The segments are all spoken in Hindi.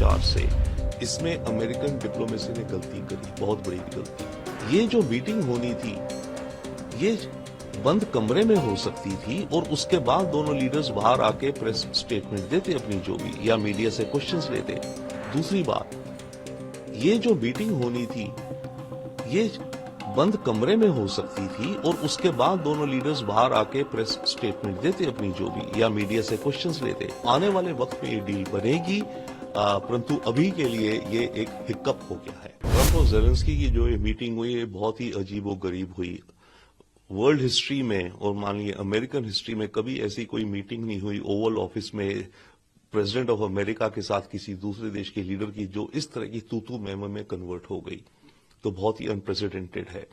विचार से इसमें अमेरिकन डिप्लोमेसी ने गलती करी, बहुत बड़ी गलती। ये जो मीटिंग होनी थी ये बंद कमरे में हो सकती थी और उसके बाद दोनों लीडर्स बाहर आके प्रेस स्टेटमेंट देते अपनी जो भी, या मीडिया से क्वेश्चंस लेते। दूसरी बात, ये जो मीटिंग होनी थी ये बंद कमरे में हो सकती थी और उसके बाद दोनों लीडर्स बाहर आके प्रेस स्टेटमेंट देते अपनी जो भी, या मीडिया से क्वेश्चंस लेते। आने वाले वक्त में ये डील बनेगी, परंतु अभी के लिए ये एक हिक्कप हो गया है। ट्रंप और ज़ेलेंस्की की जो ये मीटिंग हुई है बहुत ही अजीबोगरीब हुई। वर्ल्ड हिस्ट्री में और मान लीजिए अमेरिकन हिस्ट्री में कभी ऐसी कोई मीटिंग नहीं हुई ओवल ऑफिस में प्रेसिडेंट ऑफ अमेरिका के साथ किसी दूसरे देश के लीडर की, जो इस तरह की तू मैम में कन्वर्ट हो गई। तो बहुत ही अनप्रेसिडेंटेड है।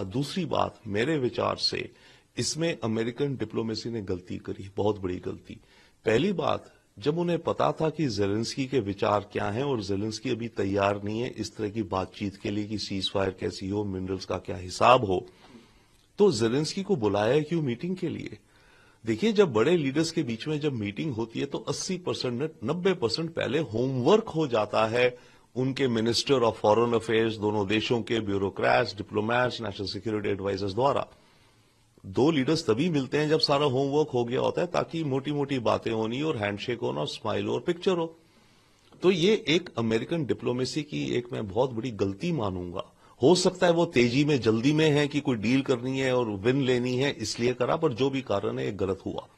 दूसरी बात, मेरे विचार से इसमें अमेरिकन डिप्लोमेसी ने गलती करी, बहुत बड़ी गलती। पहली बात, जब उन्हें पता था कि ज़ेलेंस्की के विचार क्या हैं और ज़ेलेंस्की अभी तैयार नहीं है इस तरह की बातचीत के लिए कि सीज फायर कैसी हो, मिनरल्स का क्या हिसाब हो, तो ज़ेलेंस्की को बुलाया क्यों मीटिंग के लिए? देखिए, जब बड़े लीडर्स के बीच में जब मीटिंग होती है तो 80% 90% पहले होमवर्क हो जाता है उनके मिनिस्टर ऑफ फॉरेन अफेयर्स, दोनों देशों के bureaucrats, diplomats, national security advisers द्वारा। दो लीडर्स तभी मिलते हैं जब सारा होमवर्क हो गया होता है, ताकि मोटी मोटी बातें होनी और हैंडशेक होना और स्माइल और पिक्चर हो। तो ये एक अमेरिकन डिप्लोमेसी की एक मैं बहुत बड़ी गलती मानूंगा। हो सकता है वो तेजी में, जल्दी में है कि कोई डील करनी है और विन लेनी है इसलिए करा, पर जो भी कारण है ये गलत हुआ।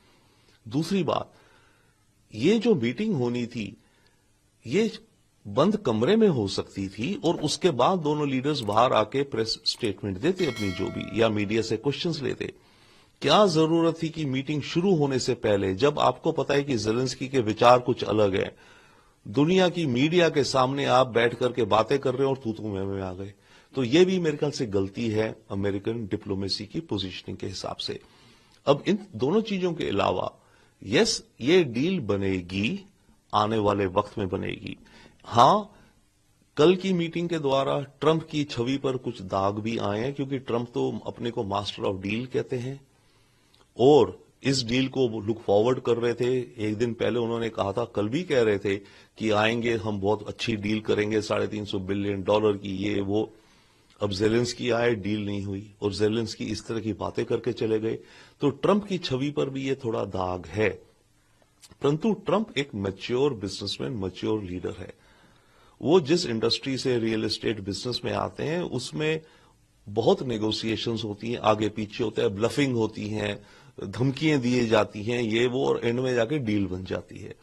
दूसरी बात, ये जो मीटिंग होनी थी ये बंद कमरे में हो सकती थी और उसके बाद दोनों लीडर्स बाहर आके प्रेस स्टेटमेंट देते अपनी जो भी, या मीडिया से क्वेश्चंस लेते। क्या जरूरत थी कि मीटिंग शुरू होने से पहले, जब आपको पता है कि ज़ेलेंस्की के विचार कुछ अलग है, दुनिया की मीडिया के सामने आप बैठ करके बातें कर रहे हो और तू में आ गए? तो ये भी मेरे ख्याल से गलती है अमेरिकन डिप्लोमेसी की पोजीशनिंग के हिसाब से। अब इन दोनों चीजों के अलावा, यस, ये डील बनेगी, आने वाले वक्त में बनेगी। हां, कल की मीटिंग के द्वारा ट्रंप की छवि पर कुछ दाग भी आए हैं, क्योंकि ट्रंप तो अपने को मास्टर ऑफ डील कहते हैं और इस डील को लुक फॉरवर्ड कर रहे थे। एक दिन पहले उन्होंने कहा था, कल भी कह रहे थे कि आएंगे, हम बहुत अच्छी डील करेंगे, $350 बिलियन की, ये वो। अब ज़ेलेंस्की आए, डील नहीं हुई और ज़ेलेंस्की इस तरह की बातें करके चले गए। तो ट्रंप की छवि पर भी ये थोड़ा दाग है। परंतु ट्रंप एक मैच्योर बिजनेसमैन, मैच्योर लीडर है। वो जिस इंडस्ट्री से, रियल एस्टेट बिजनेस में आते हैं, उसमें बहुत नेगोशिएशंस होती हैं, आगे पीछे होता है, ब्लफिंग होती हैं, धमकियां दी जाती हैं, ये वो, और एंड में जाके डील बन जाती है।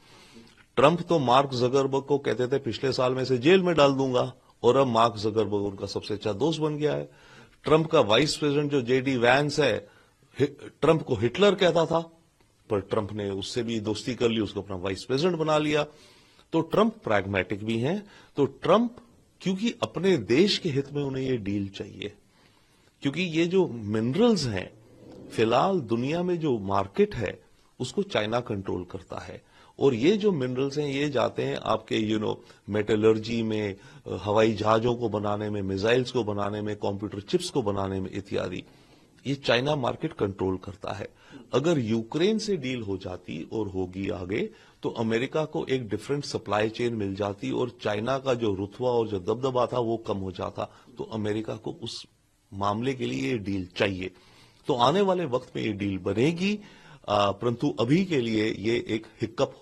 ट्रंप तो मार्क ज़करबर्ग को कहते थे पिछले साल में से जेल में डाल दूंगा, और अब मार्क ज़करबर्ग उनका सबसे अच्छा दोस्त बन गया है। ट्रंप का वाइस प्रेसिडेंट जो जेडी वैंस है, ट्रंप को हिटलर कहता था, पर ट्रंप ने उससे भी दोस्ती कर ली, उसको अपना वाइस प्रेसिडेंट बना लिया। तो ट्रंप प्रैग्मेटिक भी हैं। तो ट्रंप, क्योंकि अपने देश के हित में उन्हें ये डील चाहिए, क्योंकि ये जो मिनरल्स हैं, फिलहाल दुनिया में जो मार्केट है उसको चाइना कंट्रोल करता है, और ये जो मिनरल्स हैं ये जाते हैं आपके मेटलर्जी में, हवाई जहाजों को बनाने में, मिसाइल्स को बनाने में, कंप्यूटर चिप्स को बनाने में इत्यादि। ये चाइना मार्केट कंट्रोल करता है। अगर यूक्रेन से डील हो जाती और होगी आगे, तो अमेरिका को एक डिफरेंट सप्लाई चेन मिल जाती और चाइना का जो रुतबा और जो दबदबा था वो कम हो जाता। तो अमेरिका को उस मामले के लिए ये डील चाहिए। तो आने वाले वक्त में ये डील बनेगी, परंतु अभी के लिए ये एक हिक्कप हो